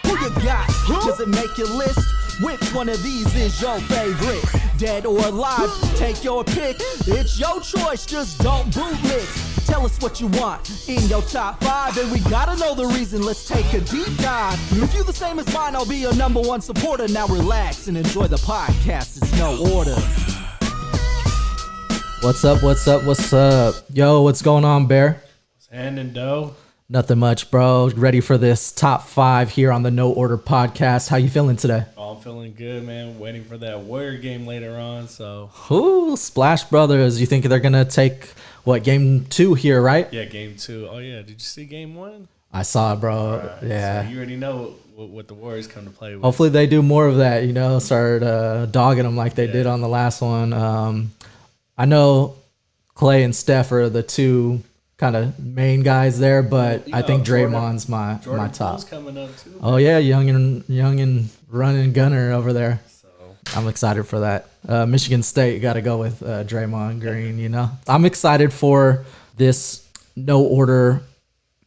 Who you got? Does it make your list? Which one of these is your favorite? Dead or alive? Take your pick. It's your choice, just don't bootlick. Tell us what you want in your top 5, and we gotta know the reason. Let's take a deep dive. If you the same as mine, I'll be your number one supporter. Now relax and enjoy the podcast. It's No Order. What's up? What's up? What's up? Yo, what's going on, Bear? What's happening, Doe? Nothing much, bro. Ready for this top 5 here on the No Order Podcast. How you feeling today? Oh, I'm feeling good, man. Waiting for that Warrior game later on, so. Ooh, Splash Brothers. You think they're going to take, game 2 here, right? Yeah, game 2. Oh, yeah. Did you see game 1? I saw it, bro. Right, yeah. So you already know what the Warriors come to play with. Hopefully they do more of that, start dogging them like they did on the last one. I know Clay and Steph are the two kind of main guys there, but I think Draymond's my top. Coming up too. Oh yeah, young and running gunner over there. So I'm excited for that. Michigan State got to go with Draymond Green. I'm excited for this No Order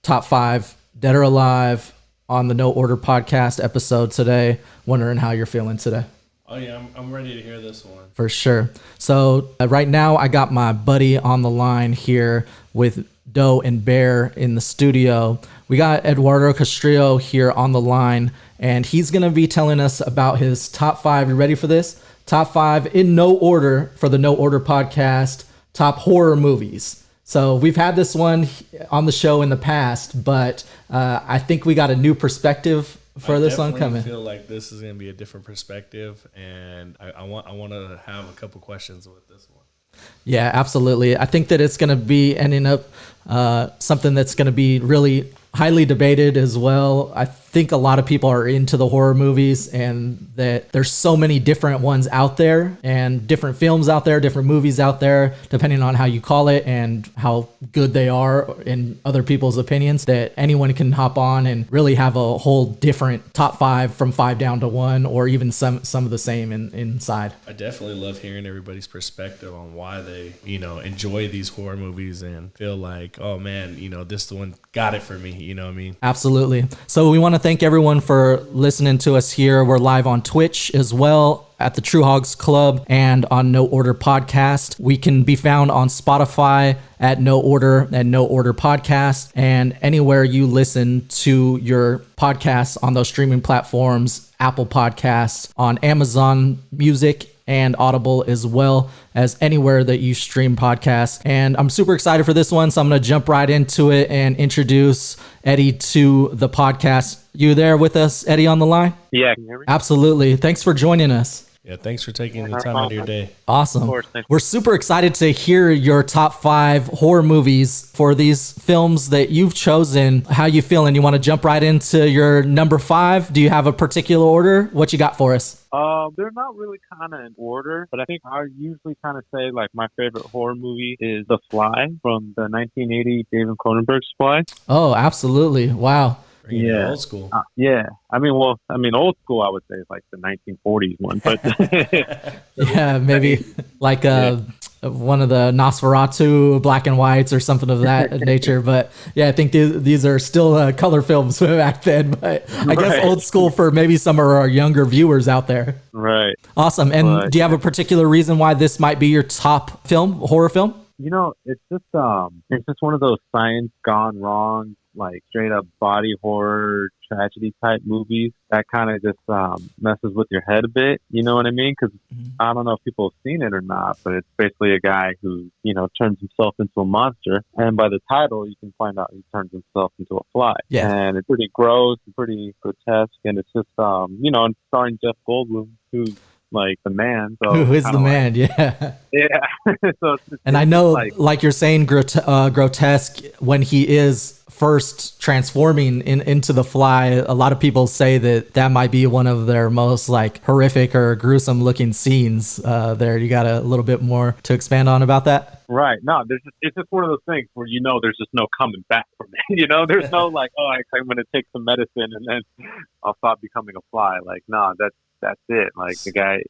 top 5 dead or alive on the No Order podcast episode today. Wondering how you're feeling today. Oh yeah, I'm ready to hear this one. For sure. So right now I got my buddy on the line here with Doe and Bear in the studio. We got Eduardo Castillo here on the line, and he's going to be telling us about his top 5. You ready for this? Top 5 in no order for the No Order podcast, top horror movies. So we've had this one on the show in the past, but I think we got a new perspective for this one coming. I feel like this is going to be a different perspective, and I want to have a couple questions with this one. Yeah, absolutely. I think that it's going to be ending up something that's going to be really highly debated as well. I think a lot of people are into the horror movies, and that there's so many different ones out there and different films out there, different movies out there, depending on how you call it and how good they are in other people's opinions, that anyone can hop on and really have a whole different top 5 from 5 down to 1, or even some of the same inside. I definitely love hearing everybody's perspective on why they, enjoy these horror movies and feel like, oh man, this one got it for me. You know what I mean? Absolutely. So we want to thank everyone for listening to us here. We're live on Twitch as well at the True Hogs Club and on No Order Podcast. We can be found on Spotify at No Order and No Order Podcast, and anywhere you listen to your podcasts on those streaming platforms, Apple Podcasts, on Amazon Music, and Audible, as well as anywhere that you stream podcasts. And I'm super excited for this one, so I'm going to jump right into it and introduce Eddy to the podcast. You there with us, Eddy, on the line? Yeah, can you hear me? Absolutely. Thanks for joining us. Yeah, thanks for taking the time out of your day. Awesome. Of course, We're super excited to hear your top 5 horror movies for these films that you've chosen. How you feeling? You want to jump right into your number 5? Do you have a particular order? What you got for us? They're not really kind of in order, but I think I usually kind of say like my favorite horror movie is The Fly from the 1980 David Cronenberg's Fly. Oh, absolutely. Wow. Yeah, old school. Old school, I would say is like the 1940s one, but yeah, maybe like one of the Nosferatu black and whites or something of that nature. But yeah, I think these are still color films back then. But I guess old school for maybe some of our younger viewers out there. Right. Awesome. And do you have a particular reason why this might be your top horror film? It's just one of those science gone wrong, like straight up body horror tragedy type movies that kind of just messes with your head a bit. You know what I mean? Because I don't know if people have seen it or not, but it's basically a guy who turns himself into a monster, and by the title you can find out he turns himself into a fly. Yeah, and it's pretty gross, pretty grotesque, and it's just and starring Jeff Goldblum, who's like the man. So who is the man? Yeah. So and I know, like you're saying, grotesque when he is first transforming into the Fly. A lot of people say that might be one of their most like horrific or gruesome looking scenes. There, you got a little bit more to expand on about that? Right. No, it's just one of those things where there's just no coming back from it. There's no like, oh, I'm going to take some medicine and then I'll stop becoming a fly. Like, no, that's it. Like the guy,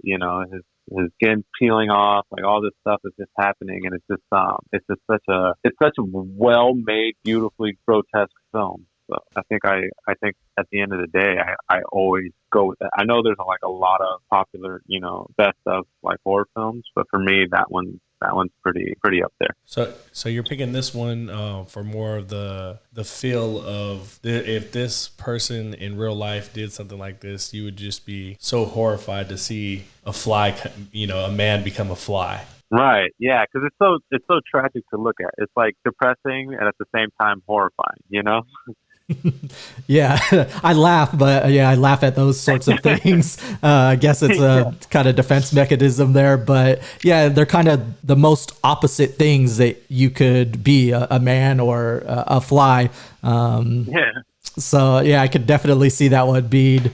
his skin peeling off, like all this stuff is just happening, and it's just such a well made, beautifully grotesque film. So I think at the end of the day, I always go with that. I know there's like a lot of popular, best of like horror films, but for me, that one's pretty up there. So you're picking this one for more of the feel of if this person in real life did something like this, you would just be so horrified to see a fly, a man become a fly. Right. Yeah. Because it's so tragic to look at. It's like depressing and at the same time horrifying. Yeah, I laugh, but I laugh at those sorts of things. I guess it's a kind of defense mechanism there, but yeah, they're kind of the most opposite things that you could be, a man or a fly. So yeah, I could definitely see that one being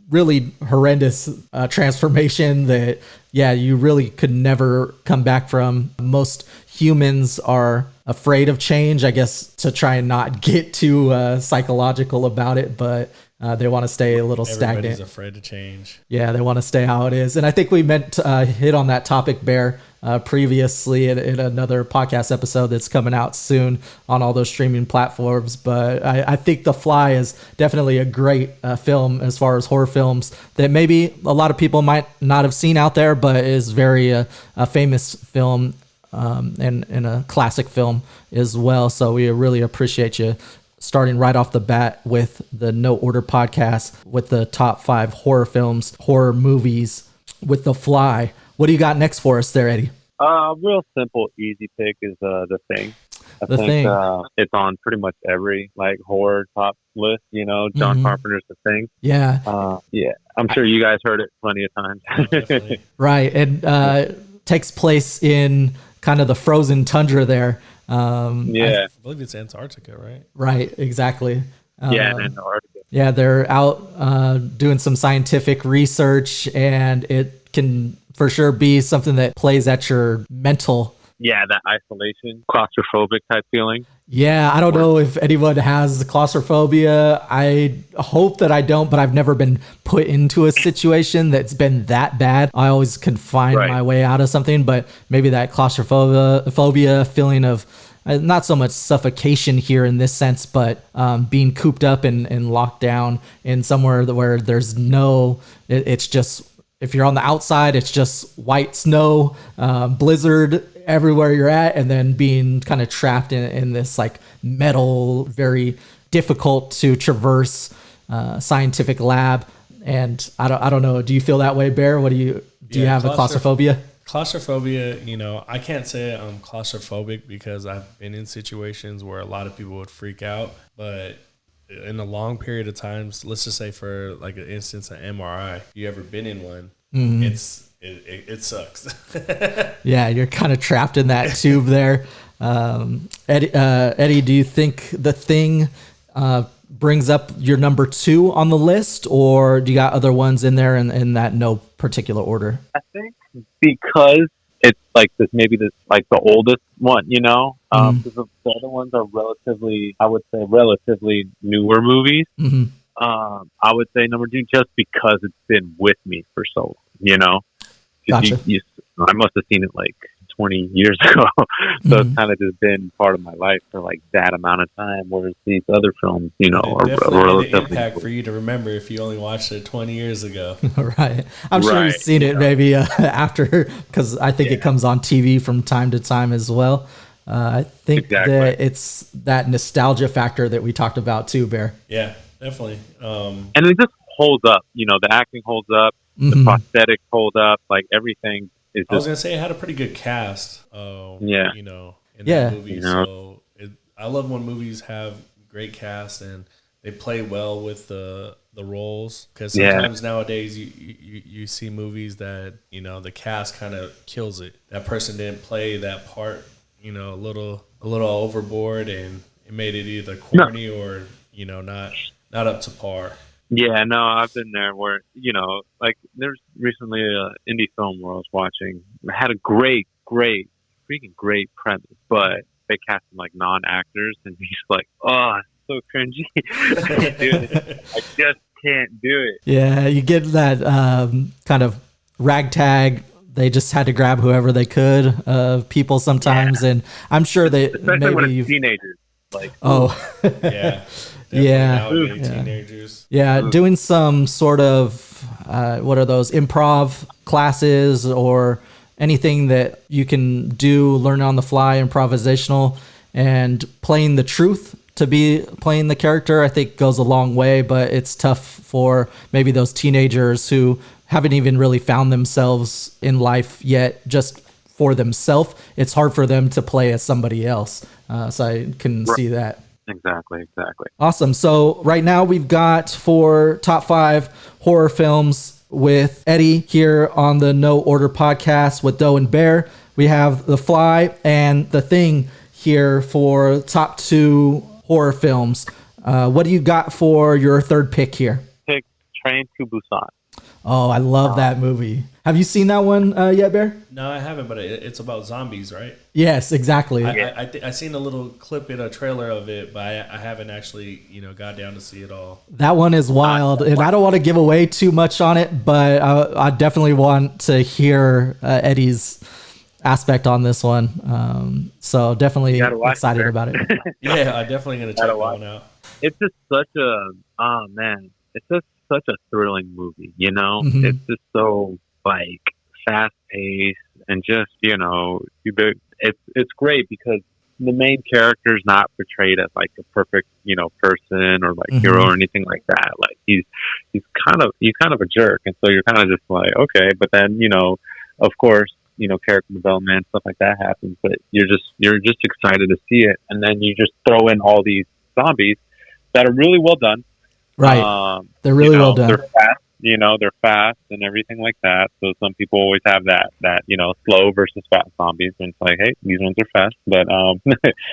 really horrendous transformation that, you really could never come back from. Most humans are afraid of change, I guess, to try and not get too psychological about it, but they want to stay a little stagnant. Everybody's afraid to change. Yeah, they want to stay how it is. And I think we meant to hit on that topic, Bear, previously in another podcast episode that's coming out soon on all those streaming platforms. But I think The Fly is definitely a great film as far as horror films that maybe a lot of people might not have seen out there, but is very a famous film and a classic film as well. So we really appreciate you starting right off the bat with the No Order podcast with the top 5 horror movies with The Fly. What do you got next for us there, Eddie? Real simple, easy pick is The Thing. I think it's on pretty much every like horror top list. John Carpenter's The Thing. Yeah. I'm sure you guys heard it plenty of times. Right, and takes place in kind of the frozen tundra there. I believe it's Antarctica, right? Right, exactly. Antarctica. Yeah, they're out doing some scientific research, and it can for sure be something that plays at your mental. Yeah, that isolation, claustrophobic type feeling. Yeah, I don't know if anyone has claustrophobia. I hope that I don't, but I've never been put into a situation that's been that bad. I always can find my way out of something, but maybe that claustrophobia feeling of not so much suffocation here in this sense, but being cooped up and locked down in somewhere where there's it's just, if you're on the outside, it's just white snow, blizzard everywhere you're at, and then being kind of trapped in this like metal, very difficult to traverse scientific lab. And I don't know. Do you feel that way, Bear? Do you have a claustrophobia? Claustrophobia, I can't say I'm claustrophobic because I've been in situations where a lot of people would freak out, but in a long period of times, let's just say for like an instance, an MRI, if you ever been in one, it sucks. Yeah, you're kind of trapped in that tube there. Eddie, do you think The Thing brings up your number 2 on the list, or do you got other ones in there in that no particular order? I think because it's like this, maybe this like the oldest one, because the other ones are relatively newer movies. I would say number 2 just because it's been with me for so long, Gotcha. I must have seen it like 20 years ago. So it's kind of just been part of my life for like that amount of time, whereas these other films, are relatively an impact for you to remember if you only watched it 20 years ago. Right. I'm sure you've seen it maybe after, because I think it comes on TV from time to time as well. I think that it's that nostalgia factor that we talked about too, Bear. Yeah, definitely. And it just holds up. The acting holds up. The prosthetics hold up. Like everything is just... I was going to say it had a pretty good cast. In that movie. So I love when movies have great cast and they play well with the roles, because sometimes nowadays you see movies that the cast kind of kills it. That person didn't play that part a little overboard, and it made it either corny or not up to par. Yeah, no, I've been there where like there's recently an indie film where I was watching. It had a great premise, but they cast them like non-actors, and he's like, oh, it's so cringy. I can't do it. I just can't do it. Yeah, you get that kind of ragtag. They just had to grab whoever they could, people sometimes, and I'm sure they especially maybe when it's teenagers. Like, Yeah. Yeah. Teenagers. Yeah, doing some sort of what are those improv classes or anything that you can do, learn on the fly, improvisational, and playing the truth to be playing the character, I think goes a long way. But it's tough for maybe those teenagers who haven't even really found themselves in life yet, just for themselves. It's hard for them to play as somebody else. So I can see that. Exactly. Awesome. So right now we've got for top 5 horror films with Eddy here on the No Order podcast with Doe and Bear. We have The Fly and The Thing here for top 2 horror films. What do you got for your third pick here? Pick Train to Busan. Oh, I love that movie. Have you seen that one yet, Bear? No, I haven't, but it's about zombies, right? Yes, exactly. I seen a little clip in a trailer of it, but I haven't actually, got down to see it all. That one is wild, and I don't want to give away too much on it, but I definitely want to hear Eddy's aspect on this one. So definitely excited about it. Yeah, I'm definitely going to check that one out. It's just such it's just such a thrilling movie, Mm-hmm. It's just so like fast paced and just, it's great because the main character is not portrayed as like a perfect, person or like hero or anything like that. Like he's kind of a jerk. And so you're kind of just like, okay, but then, of course, character development, stuff like that happens, but you're just excited to see it. And then you just throw in all these zombies that are really well done. Right. They're really well done. They're fast, they're fast and everything like that. So some people always have that, slow versus fast zombies. And it's like, hey, these ones are fast. But,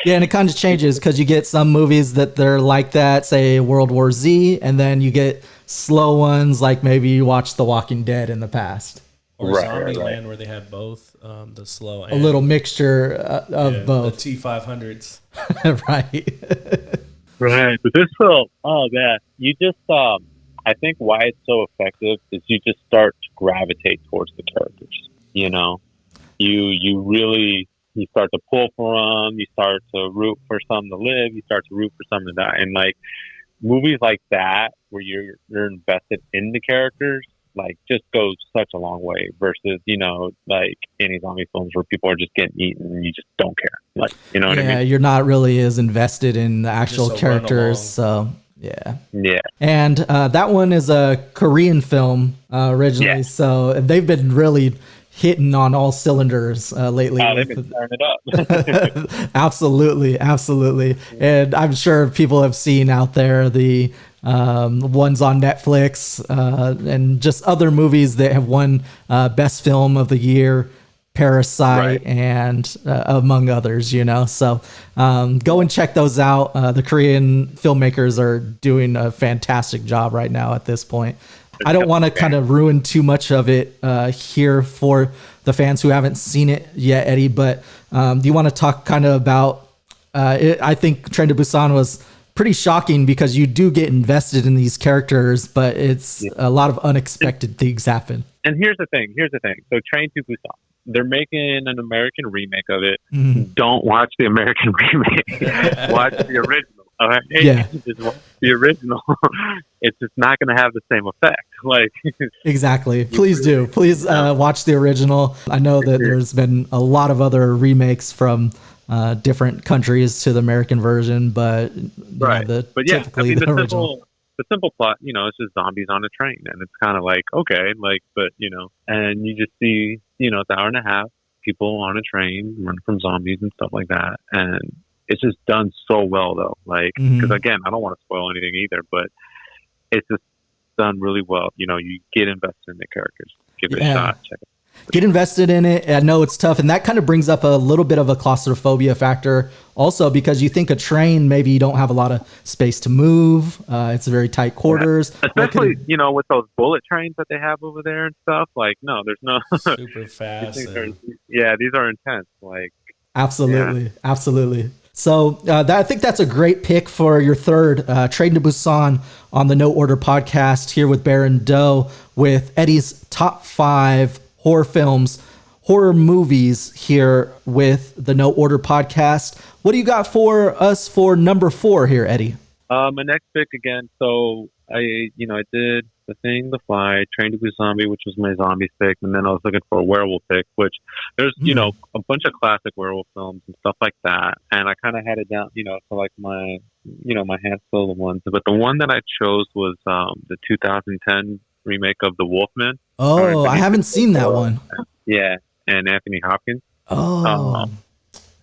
yeah, and it kind of changes because you get some movies that they're like that, say World War Z, and then you get slow ones like maybe you watched The Walking Dead in the past. Or Zombieland, where they had both the slow and a little mixture of both. The T500s. Right. Right. But this film, oh man, you just, I think why it's so effective is you just start to gravitate towards the characters. You start to pull for them. You start to root for some to live. You start to root for some to die. And like movies like that, where you're invested in the characters, like just goes such a long way versus, like any zombie films where people are just getting eaten and you just don't care. Like, you know what I mean? Yeah, you're not really as invested in the actual characters. So, yeah. Yeah. And that one is a Korean film originally. Yeah. So they've been really hitting on all cylinders lately. They've been turning it up. Absolutely. And I'm sure people have seen out there the ones on Netflix and just other movies that have won Best Film of the Year, Parasite, and among others, So go and check those out. The Korean filmmakers are doing a fantastic job right now at this point. I don't want to kind of ruin too much of it here for the fans who haven't seen it yet, Eddy, but do you want to talk kind of about I think Train to Busan was pretty shocking because you do get invested in these characters, but it's a lot of unexpected things happen. And here's the thing. So Train to Busan, they're making an American remake of it. Mm-hmm. Don't watch the American remake. Watch the original. All right? Yeah. Just watch the original. It's just not going to have the same effect. Like exactly. Please do. Please watch the original. I know that there's been a lot of other remakes from different countries to the American version, but typically the original. The simple plot, it's just zombies on a train, and it's kind of like, okay, like, but and you just see, it's an hour and a half, people on a train running from zombies and stuff like that, and it's just done so well though, like, because again, I don't want to spoil anything either, but it's just done really well. You get invested in the characters, give it a shot, check it. Get invested in it. I know it's tough, and that kind of brings up a little bit of a claustrophobia factor also, because you think a train, maybe you don't have a lot of space to move. It's very tight quarters. Yeah. Especially, with those bullet trains that they have over there and stuff. Like, no, there's no super fast. These are intense. Like, absolutely. So I think that's a great pick for your third, Train to Busan on the No Order podcast here with Bear and Doe with Eddy's top 5 horror movies here with the No Order podcast. What do you got for us for number 4 here, Eddy? My next pick again. So I did The Thing, The Fly, Train to Busan, which was my zombie pick, and then I was looking for a werewolf pick, which there's a bunch of classic werewolf films and stuff like that, and I kind of had it down, for like my handful of ones. But the one that I chose was the 2010 remake of The Wolfman. Oh, I haven't seen that one. Yeah, and Anthony Hopkins. Oh,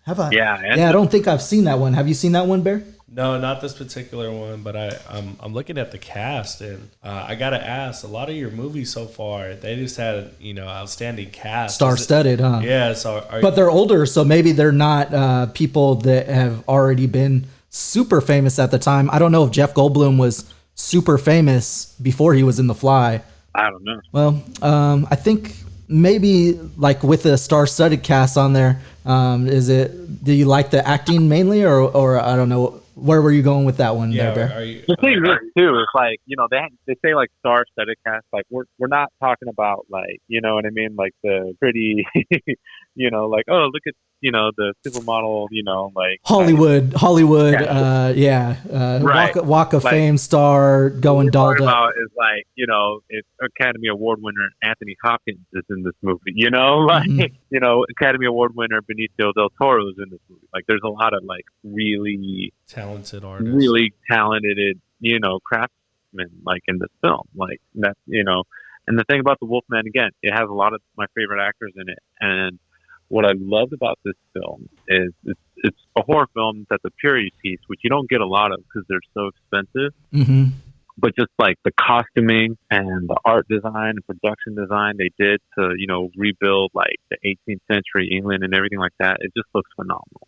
have I? Yeah, I don't think I've seen that one. Have you seen that one, Bear? No, not this particular one, but I'm looking at the cast, and I gotta ask, a lot of your movies so far, they just had outstanding cast, star-studded, huh? Yeah, so but they're older, so maybe they're not people that have already been super famous at the time. I don't know if Jeff Goldblum was super famous before he was in The Fly. I don't know. Well, I think maybe like with the star-studded cast on there, do you like the acting mainly, or I don't know? Where were you going with that one, there, Bear? The thing is, too, is like, they say like star-studded cast, like we're not talking about like, you know what I mean, like the pretty, like, oh, look at, the supermodel, like Hollywood, right. Walk of Fame star going dolled up. About is like, it's Academy Award winner Anthony Hopkins is in this movie, Academy Award winner Benicio del Toro is in this movie. Like, there's a lot of like really talented artists, really talented, craftsmen like in this film, like that, And the thing about The Wolfman, again, it has a lot of my favorite actors in it, and what I loved about this film is it's a horror film that's a period piece, which you don't get a lot of because they're so expensive. Mm-hmm. But just like the costuming and the art design and production design they did to, rebuild like the 18th century England and everything like that, it just looks phenomenal,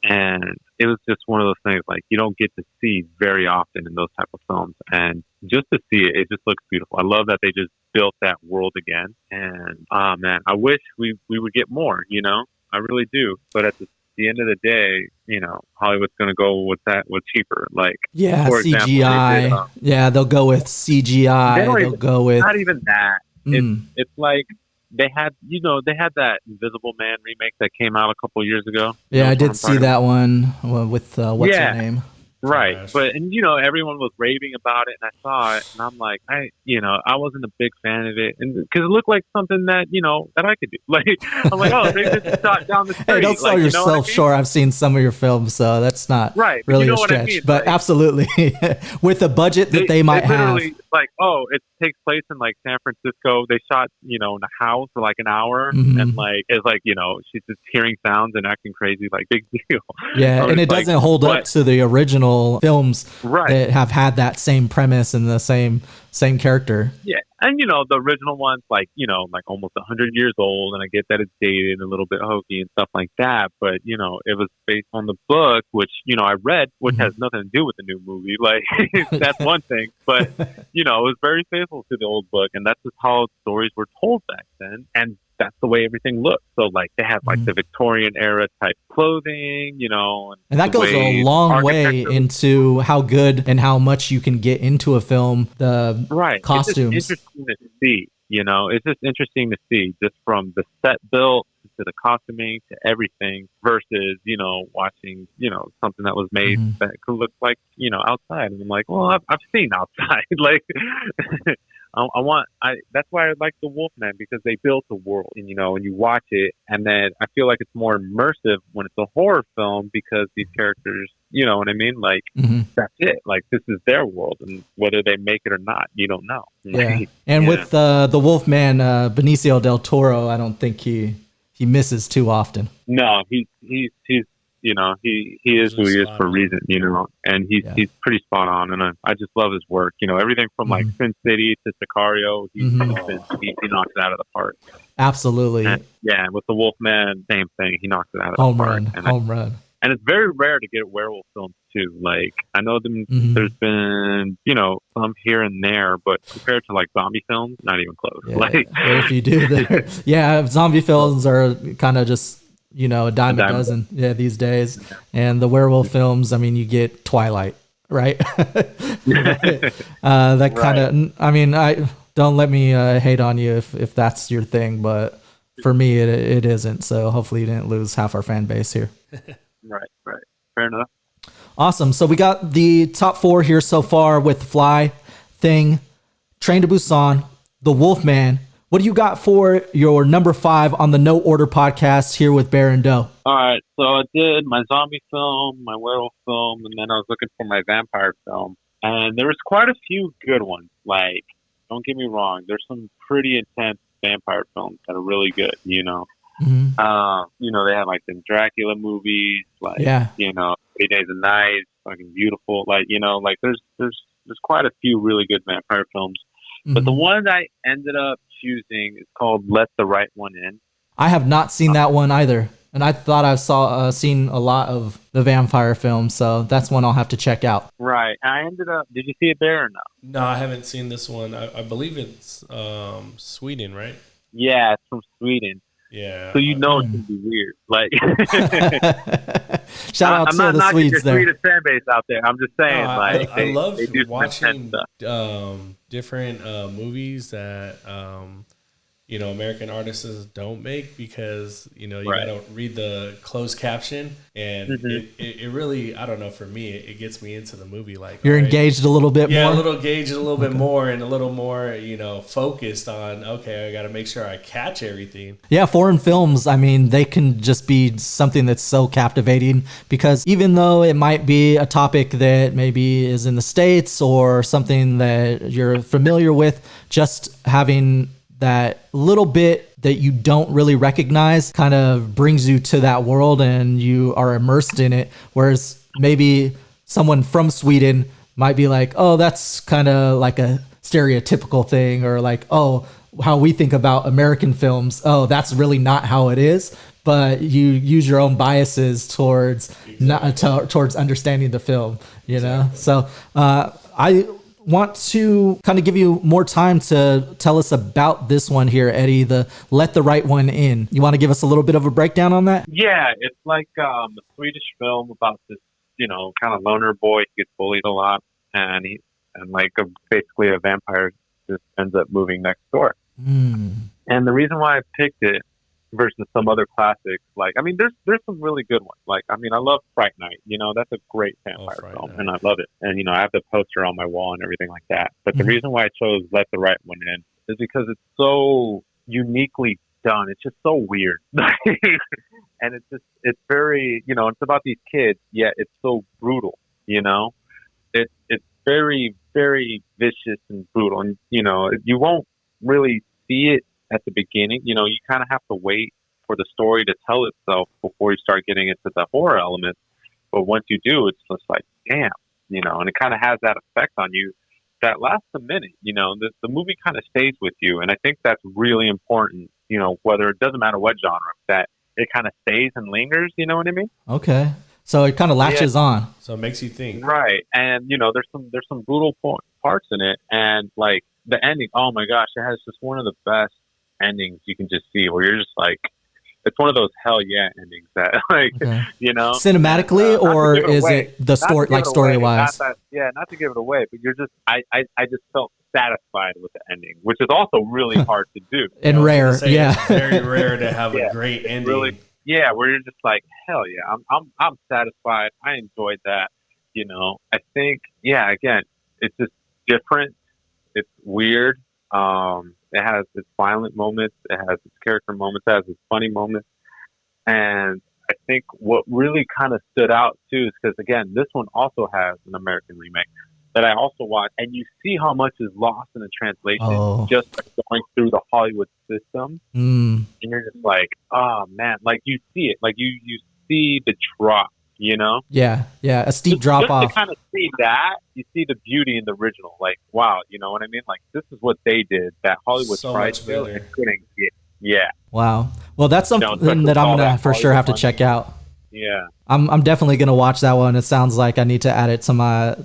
And it was just one of those things like you don't get to see very often in those type of films. And just to see it, it just looks beautiful. I love that they just built that world again. And, man, I wish we would get more, I really do. But at the end of the day, Hollywood's going to go with cheaper. Like, for CGI. Example, they'll go with CGI. They'll go with not even that. It's like they had that Invisible Man remake that came out a couple years ago. Yeah, I did see that one with what's her name. Right. But, everyone was raving about it, and I saw it, and I'm like, I wasn't a big fan of it, and because it looked like something that, that I could do. Like, I'm like, oh, they just shot down the street. Hey, don't sell yourself short. I've seen some of your films, so that's not really a stretch. But like, absolutely, with the budget that they might have. Like, oh, it takes place in like San Francisco. They shot, in a house for like an hour, and like it's like she's just hearing sounds and acting crazy, like big deal. Yeah, and it doesn't hold up to the original films that have had that same premise and the same character. Yeah, and the original one's like like almost 100 years old, and I get that it's dated, a little bit hokey and stuff like that. But it was based on the book, which I read, which has nothing to do with the new movie. Like that's one thing, but it was very faithful to the old book, and that's just how stories were told back then, and that's the way everything looked. So like they have like the Victorian era type clothing, and that goes a long way into how good and how much you can get into a film. The costumes. It's just interesting to see. It's just interesting to see just from the set built to the costuming to everything versus watching something that was made that could look like outside. And I'm like, well, I've seen outside. Like that's why I like The Wolfman, because they built a world, and you watch it, and then I feel like it's more immersive when it's a horror film because these characters, you know what I mean? Like that's it. Like this is their world, and whether they make it or not, you don't know. Yeah. And with The Wolfman, Benicio del Toro, I don't think he misses too often. No, he's he is who he is for a reason, and he's pretty spot on, and I just love his work. Everything from like Sin City to Sicario, he knocks it out of the park. Absolutely. And, with The Wolfman, same thing. He knocks it out of the park. Home run. And it's very rare to get werewolf films too. Like I know there's been some here and there, but compared to like zombie films, not even close. Yeah, if you do, zombie films are kind of just a dime a dozen these days. And the werewolf films, I mean, you get Twilight, right? That kind of, I mean, don't let me hate on you if that's your thing, but for me, it isn't. So hopefully you didn't lose half our fan base here. Right. Fair enough. Awesome. So we got the top 4 here so far with Fly, Thing, Train to Busan, The Wolfman. What do you got for your number 5 on the No Order podcast here with Bear and Doe? All right. So I did my zombie film, my werewolf film, and then I was looking for my vampire film. And there was quite a few good ones. Like, don't get me wrong, there's some pretty intense vampire films that are really good, Mm-hmm. They have like the Dracula movies, like 8 Days and Nights, fucking beautiful. Like, there's quite a few really good vampire films. Mm-hmm. But the one I ended up choosing is called Let the Right One In. I have not seen that one either. And I thought I seen a lot of the vampire films, so that's one I'll have to check out. Right. I ended up, did you see it there or no? No, I haven't seen this one. I believe it's Sweden, right? Yeah, it's from Sweden. Yeah. So it's going to be weird. Like, shout out to the Swedes there. Swedish fan base out there. I'm just saying, I love watching different movies that American artists don't make, because you gotta read the closed caption, and it really, I don't know, for me it gets me into the movie. Like, you're engaged a little bit more. Yeah, a little bit more, and a little more focused on, okay, I gotta make sure I catch everything. Yeah, foreign films, I mean, they can just be something that's so captivating, because even though it might be a topic that maybe is in the States or something that you're familiar with, just having that little bit that you don't really recognize kind of brings you to that world and you are immersed in it. Whereas maybe someone from Sweden might be like, oh, that's kind of like a stereotypical thing, or like, oh, how we think about American films. Oh, that's really not how it is. But you use your own biases towards towards understanding the film, So I want to kind of give you more time to tell us about this one here, Eddie, the Let the Right One In. You want to give us a little bit of a breakdown on that? Yeah, it's like a Swedish film about this, kind of loner boy. He gets bullied a lot, and basically a vampire just ends up moving next door. And the reason why I picked it versus some other classics, there's some really good ones. I love Fright Night. That's a great vampire film, and I love it. And I have the poster on my wall and everything like that. But the reason why I chose Let the Right One In is because it's so uniquely done. It's just so weird, and it's very, it's about these kids, yet it's so brutal. It's very, very vicious and brutal, and you won't really see it at the beginning. You kind of have to wait for the story to tell itself before you start getting into the horror elements. But once you do, it's just like, damn, and it kind of has that effect on you that lasts a minute. The movie kind of stays with you. And I think that's really important, whether it doesn't matter what genre, that it kind of stays and lingers. You know what I mean? Okay. So it kind of latches on. So it makes you think. Right. And, there's some brutal parts in it. And like the ending, oh my gosh, it has just one of the best endings you can just see, where you're just like, it's one of those hell yeah endings that cinematically, or is it the story, like story wise? Not to give it away, but you're just I just felt satisfied with the ending, which is also really hard to do and rare. It's very rare to have a great ending. Really, where you're just like, hell yeah, I'm satisfied. I enjoyed that. I think again, it's just different. It's weird. It has its violent moments. It has its character moments. It has its funny moments. And I think what really kind of stood out, too, is because, again, this one also has an American remake that I also watched. And you see how much is lost in the translation just by going through the Hollywood system. And you're just like, oh, man. Like, you see it. Like, you see the drop. Yeah, a steep drop off. To kind of see that, you see the beauty in the original. Like, wow, you know what I mean? Like, this is what they did that Hollywood tried to do and couldn't get. Yeah. Wow. Well, that's something that I'm gonna for sure have to check out. Yeah. I'm definitely gonna watch that one. It sounds like I need to add it to my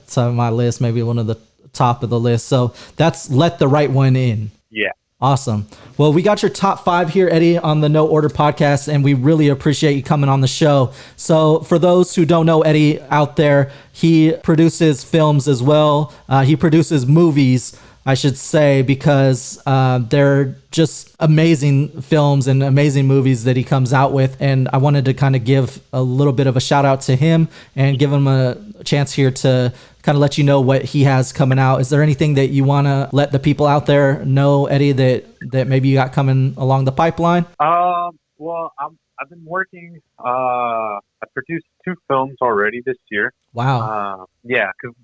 list, maybe one of the top of the list. So that's Let the Right One In. Yeah. Awesome. Well, we got your top 5 here, Eddy, on the No Order podcast, and we really appreciate you coming on the show. So for those who don't know Eddy out there, he produces films as well. He produces movies, I should say, because they're just amazing films and amazing movies that he comes out with. And I wanted to kind of give a little bit of a shout out to him and give him a chance here to kind of let you know what he has coming out. Is there anything that you want to let the people out there know, Eddy, that maybe you got coming along the pipeline? Well, I've been working. I produced 2 films already this year. Wow. Yeah, because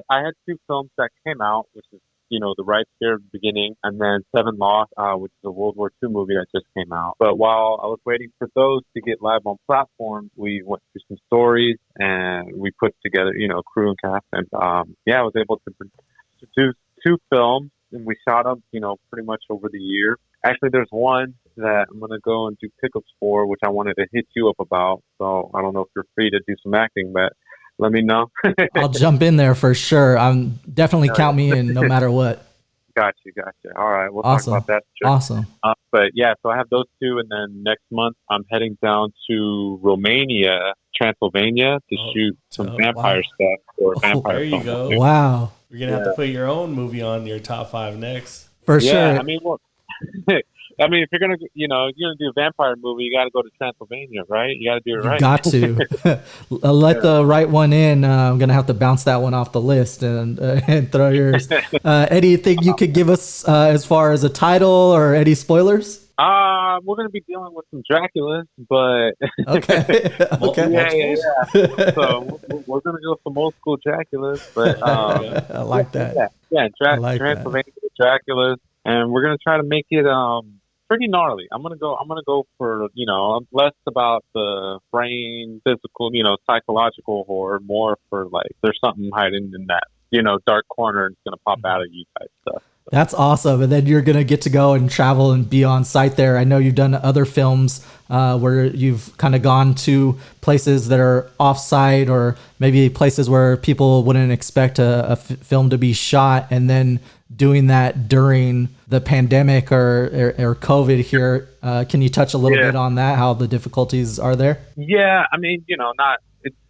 I had 2 films that came out, which is The Right Here at the beginning, and then Seven Lost, which is a World War II movie that just came out. But while I was waiting for those to get live on platforms, we went through some stories and we put together, crew and cast. And I was able to produce 2 films, and we shot them, pretty much over the year. Actually, there's one that I'm going to go and do pickups for, which I wanted to hit you up about. So I don't know if you're free to do some acting, but let me know. I'll jump in there for sure. I'm definitely count me in no matter what. Gotcha. All right. We'll Awesome. talk about that. Sure. Awesome. But yeah, so I have those 2. And then next month I'm heading down to Romania, Transylvania to shoot some vampire stuff for vampire. There you go. Wow. You're going to have to put your own movie on your top 5 next. For sure. I mean, if you're gonna, do a vampire movie, you got to go to Transylvania, right? You got to do it right. You got to let the right one in. I'm gonna have to bounce that one off the list and throw yours. Anything you could give us as far as a title or any spoilers? We're gonna be dealing with some Draculas, but okay. Yeah. So we're gonna go some old school Draculas, but I like that. Transylvania Draculas, and we're gonna try to make it pretty gnarly. I'm gonna go for less about the brain, physical, psychological horror, more for like there's something hiding in that dark corner and it's gonna pop out of you type stuff. That's awesome. And then you're going to get to go and travel and be on site there. I know you've done other films where you've kind of gone to places that are off site or maybe places where people wouldn't expect a film to be shot, and then doing that during the pandemic or COVID here. Can you touch a little bit on that, how the difficulties are there? Yeah. I mean,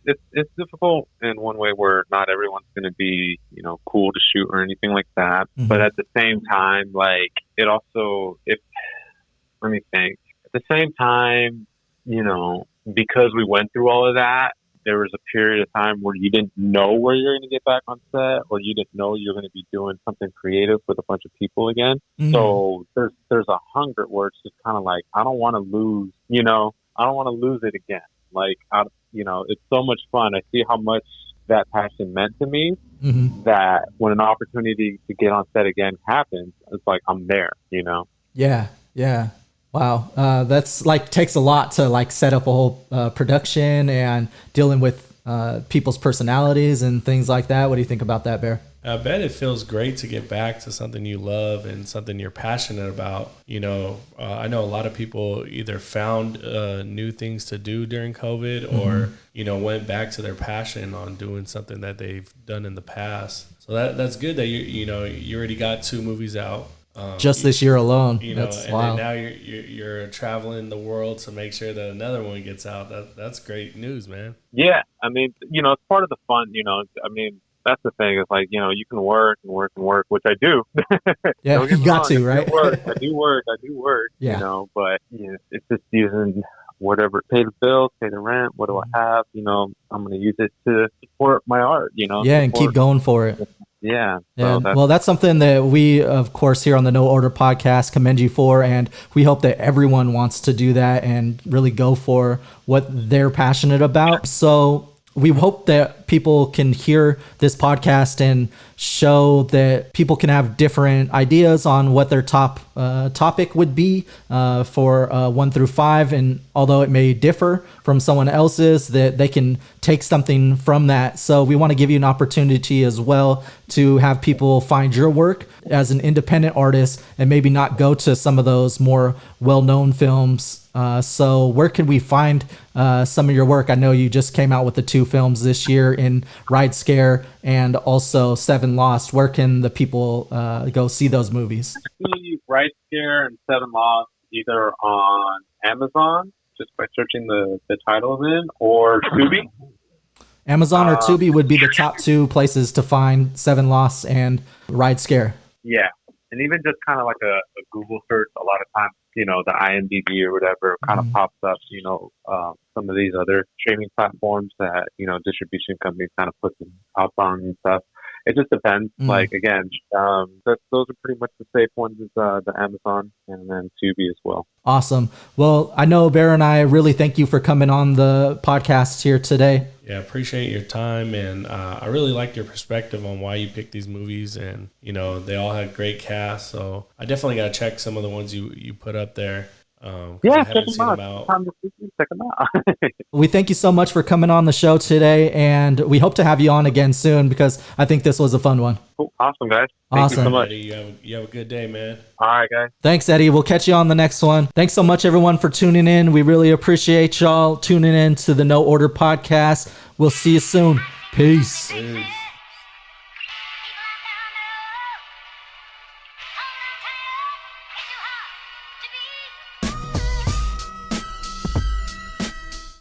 it's difficult in one way where not everyone's going to be, cool to shoot or anything like that. Mm-hmm. But at the same time, like let me think. At the same time, because we went through all of that, there was a period of time where you didn't know where you're going to get back on set, or you didn't know you're going to be doing something creative with a bunch of people again. Mm-hmm. So there's a hunger where it's just kind of like, I don't want to lose, I don't want to lose it again. Like, it's so much fun. I see how much that passion meant to me, mm-hmm. that when an opportunity to get on set again happens, it's like, I'm there, Yeah. Wow. That's like takes a lot to like set up a whole production and dealing with people's personalities and things like that. What do you think about that, Bear? I bet it feels great to get back to something you love and something you're passionate about. I know a lot of people either found new things to do during COVID, mm-hmm. or, went back to their passion on doing something that they've done in the past. So that's good that you already got 2 movies out. Just this year alone. That's and wild. Then now you're traveling the world to make sure that another one gets out. That's great news, man. Yeah. I mean, it's part of the fun, I mean, that's the thing. It's like, you can work, which I do. Yeah, you got to, right? I do work, yeah. But it's just using whatever, pay the bills, pay the rent. What do I have? I'm going to use it to support my art, Yeah, and keep going for it. Yeah. Well, that's something that we, of course, here on the No Order podcast commend you for. And we hope that everyone wants to do that and really go for what they're passionate about. So we hope that people can hear this podcast and show that people can have different ideas on what their top topic would be for 1 through 5. And although it may differ from someone else's, that they can take something from that. So we want to give you an opportunity as well to have people find your work as an independent artist and maybe not go to some of those more well-known films. So where can we find some of your work? I know you just came out with the 2 films this year in Ride Scare and also Seven Lost. Where can the people go see those movies? See Ride Scare and Seven Lost either on Amazon, just by searching the titles in, or Tubi. Amazon or Tubi would be the top two places to find Seven Lost and Ride Scare. Yeah. And even just kind of like a Google search, a lot of times, you know, the IMDb or whatever kind of pops up, you know, some of these other streaming platforms that, you know, distribution companies kind of put them up on and stuff. It just depends. Like, again, those are pretty much the safe ones, is the Amazon and then Tubi as well. Awesome. Well, I know Bear and I really thank you for coming on the podcast here today. Yeah, appreciate your time, and I really like your perspective on why you picked these movies, and you know they all had great casts, so I definitely got to check some of the ones you put up there. Yeah, check them out. Check them out. We thank you so much for coming on the show today, and we hope to have you on again soon because I think this was a fun one. Cool. Awesome, guys. Thank you so much. Eddy, you have a good day, man. All right, guys. Thanks, Eddy. We'll catch you on the next one. Thanks so much, everyone, for tuning in. We really appreciate y'all tuning in to the No Order Podcast. We'll see you soon. Peace.